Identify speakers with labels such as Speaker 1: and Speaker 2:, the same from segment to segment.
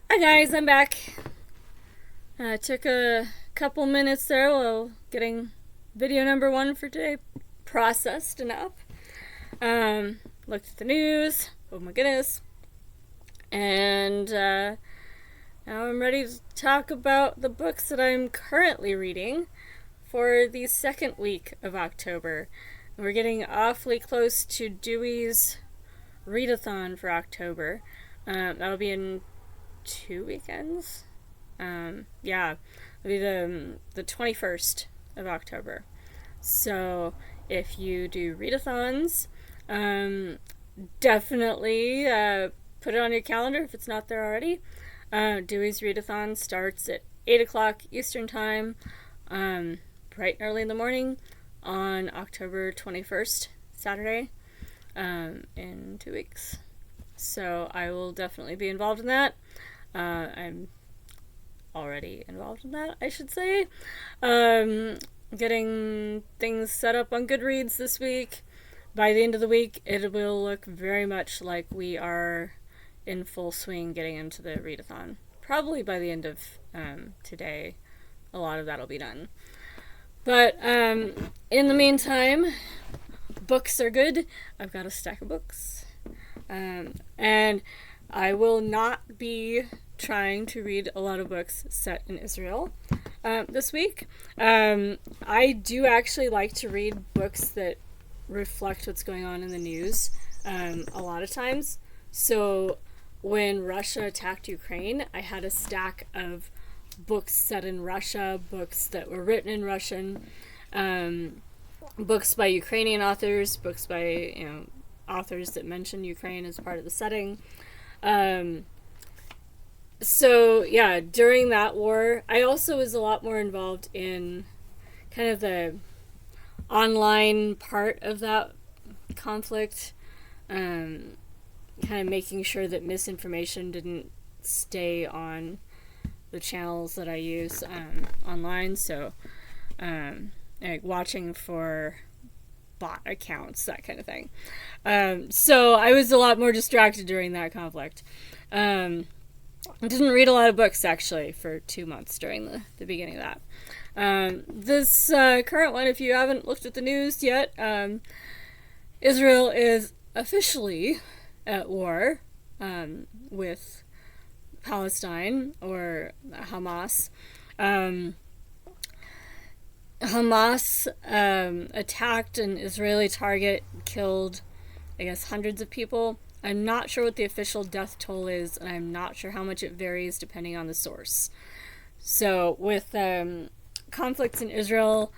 Speaker 1: Hi guys, I'm back. Took a couple minutes there while getting video number 1 for today processed and up. Looked at the news. Oh my goodness. And now I'm ready to talk about the books that I'm currently reading for the second week of October. We're getting awfully close to Dewey's readathon for October. That'll be in 2 weekends. It'll be the 21st of October. So if you do readathons, definitely put it on your calendar if it's not there already. Dewey's readathon starts at 8 o'clock Eastern Time, bright and early in the morning on October 21st, Saturday, in 2 weeks. So I will definitely be involved in that. I'm already involved in that, I should say. Getting things set up on Goodreads this week. By the end of the week, it will look very much like we are in full swing getting into the readathon. Probably by the end of today, a lot of that will be done. But in the meantime, books are good. I've got a stack of books. And I will not be trying to read a lot of books set in Israel this week. I do actually like to read books that reflect what's going on in the news a lot of times. So when Russia attacked Ukraine, I had a stack of books set in Russia, books that were written in Russian, books by Ukrainian authors, books by authors that mention Ukraine as part of the setting. So yeah, during that war, I also was a lot more involved in kind of the online part of that conflict, kind of making sure that misinformation didn't stay on the channels that I use online. So like watching for bot accounts, that kind of thing. So I was a lot more distracted during that conflict. I didn't read a lot of books, actually, for 2 months during the beginning of that. This current one, if you haven't looked at the news yet, Israel is officially at war with Palestine, or Hamas. Hamas attacked an Israeli target, killed, I guess, hundreds of people. I'm not sure what the official death toll is, and I'm not sure how much it varies depending on the source. So with conflicts in Israel,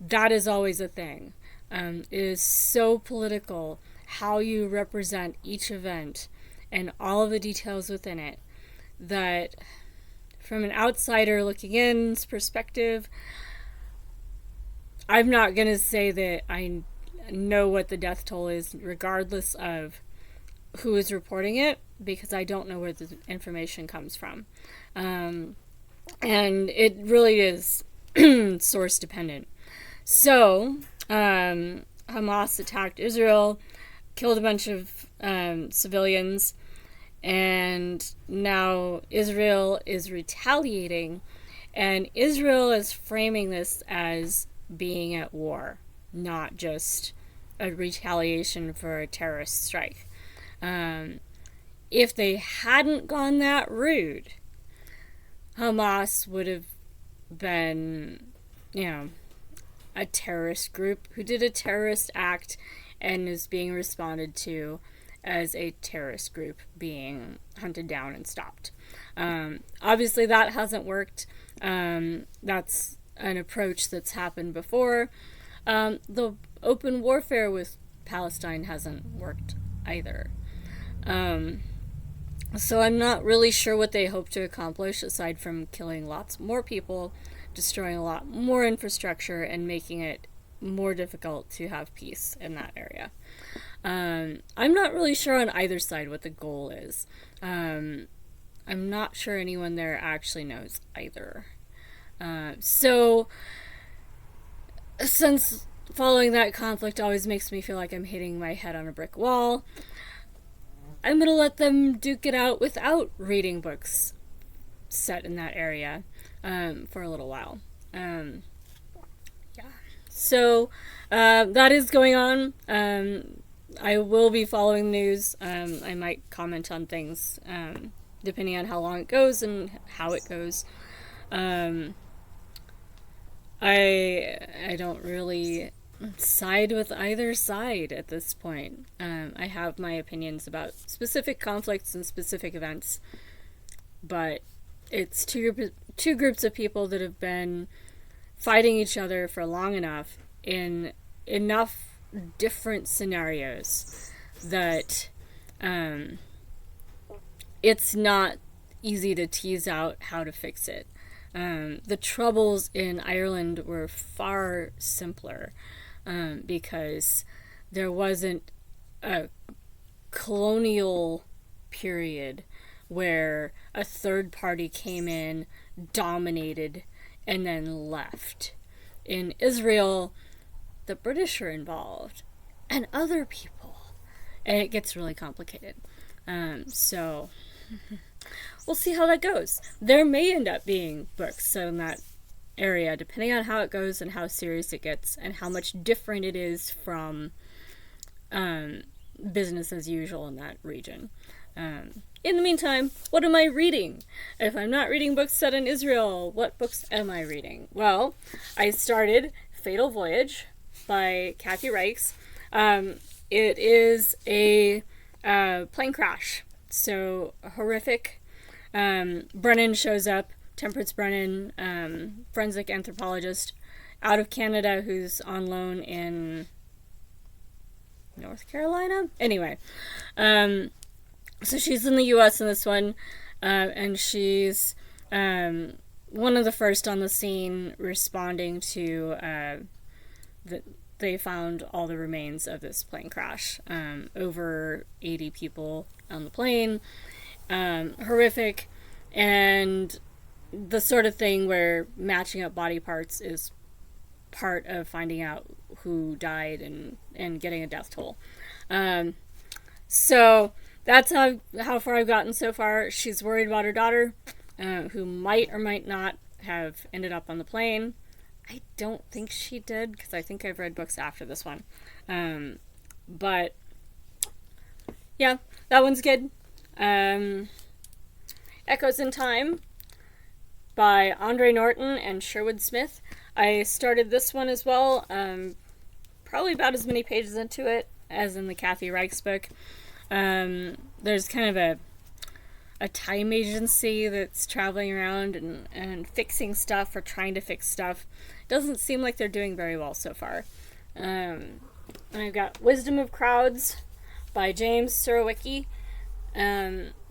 Speaker 1: that is always a thing. It is so political how you represent each event and all of the details within it that from an outsider looking in's perspective, I'm not going to say that I know what the death toll is regardless of who is reporting it, because I don't know where the information comes from. And it really is source dependent. So, Hamas attacked Israel, killed a bunch of civilians, and now Israel is retaliating, and Israel is framing this as being at war, not just a retaliation for a terrorist strike. If they hadn't gone that route, Hamas would have been, a terrorist group who did a terrorist act and is being responded to as a terrorist group being hunted down and stopped. Obviously, that hasn't worked. That's an approach that's happened before. The open warfare with Palestine hasn't worked either. So I'm not really sure what they hope to accomplish aside from killing lots more people, destroying a lot more infrastructure, and making it more difficult to have peace in that area. I'm not really sure on either side what the goal is. I'm not sure anyone there actually knows either. So since following that conflict always makes me feel like I'm hitting my head on a brick wall, I'm going to let them duke it out without reading books set in that area for a little while. So that is going on. I will be following news. I might comment on things depending on how long it goes and how it goes. I don't really side with either side at this point. I have my opinions about specific conflicts and specific events, but it's two groups of people that have been fighting each other for long enough in enough different scenarios that it's not easy to tease out how to fix it. The troubles in Ireland were far simpler because there wasn't a colonial period where a third party came in, dominated, and then left. In Israel, the British are involved, and other people, and it gets really complicated. So we'll see how that goes. There may end up being books set in that area, depending on how it goes and how serious it gets, and how much different it is from business as usual in that region. In the meantime, what am I reading? If I'm not reading books set in Israel, what books am I reading? Well, I started Fatal Voyage by Kathy Reichs. It is a plane crash, so horrific. Brennan shows up, Temperance Brennan, forensic anthropologist out of Canada who's on loan in North Carolina? Anyway, so she's in the U.S. in this one, and she's one of the first on the scene responding to they found all the remains of this plane crash. Over 80 people on the plane. Horrific, and the sort of thing where matching up body parts is part of finding out who died and getting a death toll. So that's how far I've gotten so far. She's worried about her daughter, who might or might not have ended up on the plane. I don't think she did, because I think I've read books after this one. But yeah, that one's good. Echoes in Time by Andre Norton and Sherwood Smith. I started this one as well. Probably about as many pages into it as in the Kathy Reichs book. There's kind of a time agency that's traveling around and fixing stuff or trying to fix stuff. Doesn't seem like they're doing very well so far. And I've got Wisdom of Crowds by James Surowiecki.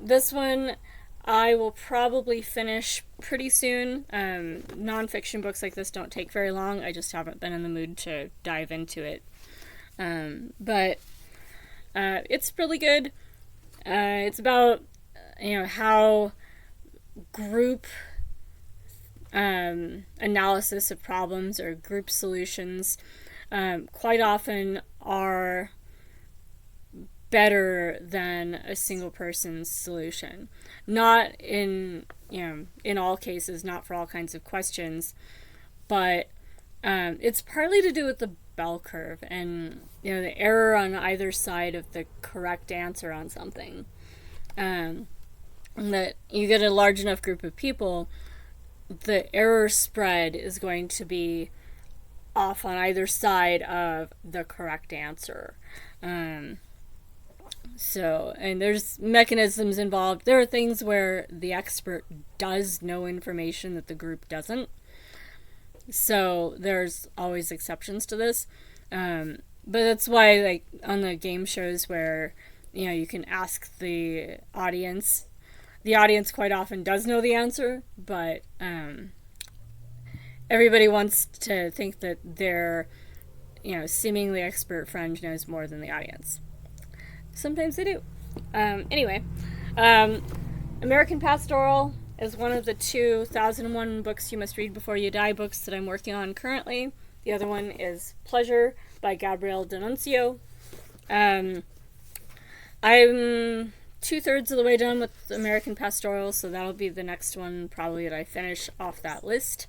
Speaker 1: This one I will probably finish pretty soon. Nonfiction books like this don't take very long. I just haven't been in the mood to dive into it. But it's really good. It's about how group analysis of problems or group solutions quite often are better than a single person's solution. Not in all cases, not for all kinds of questions, but it's partly to do with the bell curve and the error on either side of the correct answer on something. That you get a large enough group of people, the error spread is going to be off on either side of the correct answer. So, and there's mechanisms involved. There are things where the expert does know information that the group doesn't. So there's always exceptions to this. But that's why, like, on the game shows where, you can ask the audience quite often does know the answer, but everybody wants to think that their, seemingly expert friend knows more than the audience. Sometimes they do. Anyway, American Pastoral is one of the 2001 books you must read before you die books that I'm working on currently. The other one is Pleasure by Gabrielle D'Annunzio. I'm 2/3 of the way done with American Pastoral, so that'll be the next one probably that I finish off that list.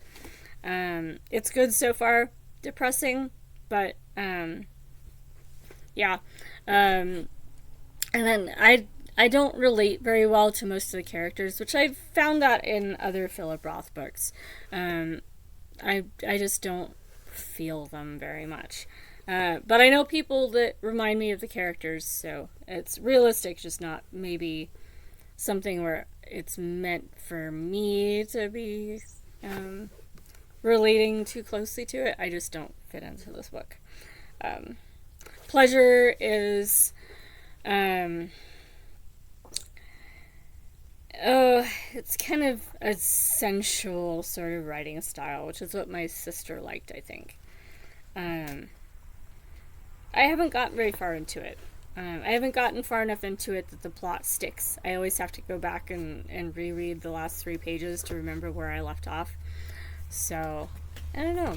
Speaker 1: It's good so far. Depressing, but yeah. And then I don't relate very well to most of the characters, which I've found that in other Philip Roth books. I just don't feel them very much. But I know people that remind me of the characters, so it's realistic, just not maybe something where it's meant for me to be relating too closely to it. I just don't fit into this book. Pleasure is it's kind of a sensual sort of writing style, which is what my sister liked, I think. I haven't gotten very far into it. I haven't gotten far enough into it that the plot sticks. I always have to go back and reread the last 3 pages to remember where I left off. So, I don't know.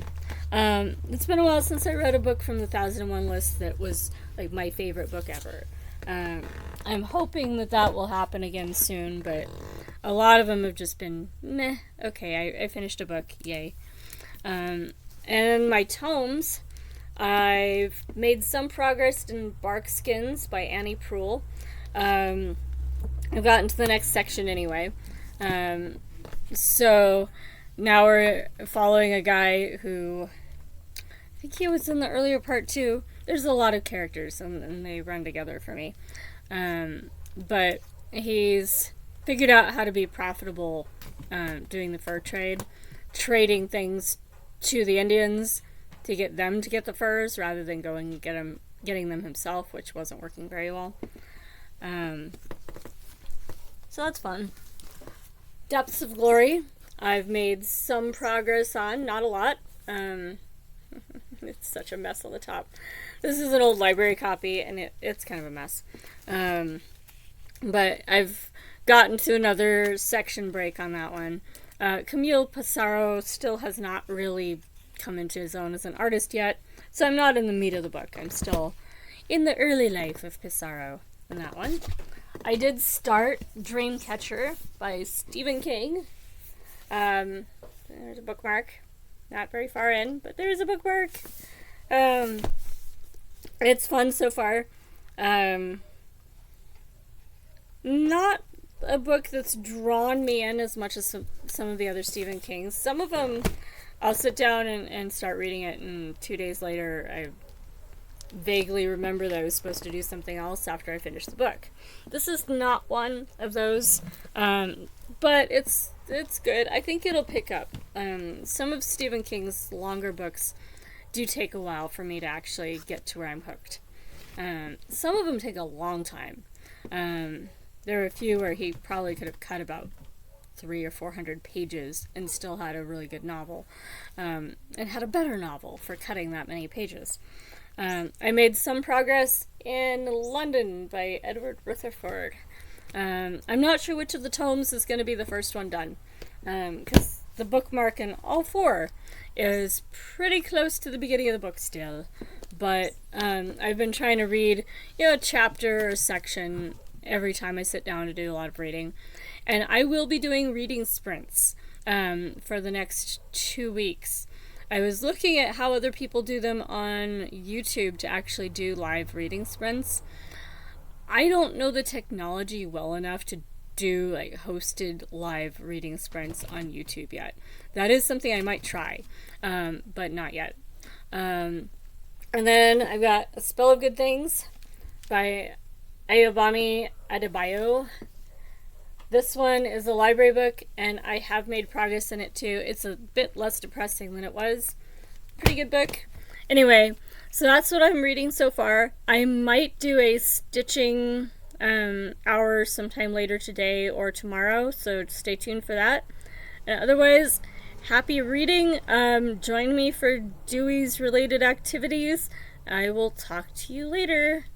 Speaker 1: It's been a while since I read a book from the 1001 list that was like my favorite book ever. I'm hoping that will happen again soon, but a lot of them have just been meh. Okay, I finished a book, yay. And my tomes, I've made some progress in Bark Skins by Annie Proulx. I've gotten to the next section anyway. So now we're following a guy who, I think he was in the earlier part too. There's a lot of characters and they run together for me. But he's figured out how to be profitable doing the fur trade, trading things to the Indians to get them to get the furs rather than going and getting them himself, which wasn't working very well. So that's fun. Depths of Glory, I've made some progress on, not a lot. It's such a mess on the top. This is an old library copy, and it's kind of a mess. But I've gotten to another section break on that one. Camille Pissarro still has not really come into his own as an artist yet, so I'm not in the meat of the book. I'm still in the early life of Pissarro in that one. I did start Dreamcatcher by Stephen King. There's a bookmark. Not very far in, but there's a bookmark. It's fun so far. Not a book that's drawn me in as much as some of the other Stephen Kings. Some of them, I'll sit down and start reading it, and 2 days later, I vaguely remember that I was supposed to do something else after I finished the book. This is not one of those, but it's good. I think it'll pick up. Some of Stephen King's longer books do take a while for me to actually get to where I'm hooked. Some of them take a long time. There are a few where he probably could have cut about 300 or 400 pages and still had a really good novel, and had a better novel for cutting that many pages. I made some progress in London by Edward Rutherford. I'm not sure which of the tomes is going to be the first one done, because the bookmark in all 4 is pretty close to the beginning of the book still. But I've been trying to read, a chapter or section every time I sit down to do a lot of reading. And I will be doing reading sprints for the next 2 weeks. I was looking at how other people do them on YouTube to actually do live reading sprints. I don't know the technology well enough to do hosted live reading sprints on YouTube yet. That is something I might try, but not yet. And then I've got A Spell of Good Things by Ayobami Adebayo. This one is a library book, and I have made progress in it too. It's a bit less depressing than it was. Pretty good book. Anyway, so that's what I'm reading so far. I might do a stitching hour sometime later today or tomorrow, so stay tuned for that. And otherwise, happy reading. Join me for Dewey's related activities. I will talk to you later.